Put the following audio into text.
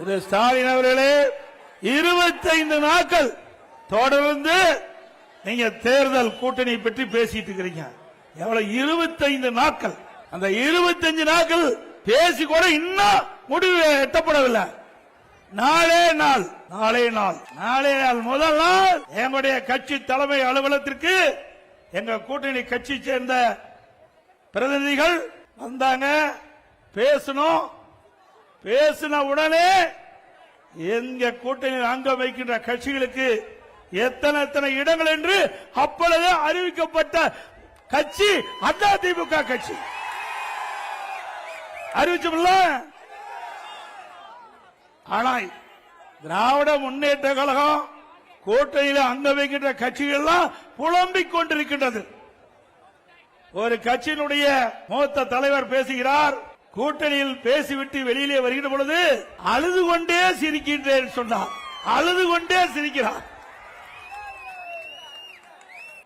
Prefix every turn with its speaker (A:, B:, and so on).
A: திரு ஸ்டாலின் அவர்களே, 25 நாட்கள் தொடர்ந்து நீங்க தேர்தல் கூட்டணி பற்றி பேசிட்டு இருக்கிறீங்க. எவ்வளவு 25 நாட்கள். அந்த 25 நாட்கள் பேசி கூட இன்னும் முடிவு எட்டப்படவில்லை. நாளே நாள் முதல் நாள் எங்களுடைய கட்சி தலைமை அலுவலகத்திற்கு எங்க கூட்டணி கட்சி சேர்ந்த பிரதிநிதிகள் வந்தாங்க. பேசணும். பேசின உடனே எங்க கூட்டணியில் அங்கம் வைக்கின்ற கட்சிகளுக்கு எத்தனை இடங்கள் என்று அப்பொழுது அறிவிக்கப்பட்ட கட்சி அதிமுக கட்சி அறிவிச்சோம்ல. ஆனால் திராவிட முன்னேற்ற கழகம் கூட்டணியில் அங்கம் வைக்கின்ற கட்சிகள் எல்லாம் புலம்பிக் கொண்டிருக்கின்றது. ஒரு கட்சியினுடைய மூத்த தலைவர் பேசுகிறார். கூட்டணியில் பேசிவிட்டு வெளியிலே வருகின்ற பொழுது அழுது கொண்டே சிரிக்கின்றேன் சொன்னார். அழுது கொண்டே சிரிக்கிறார்.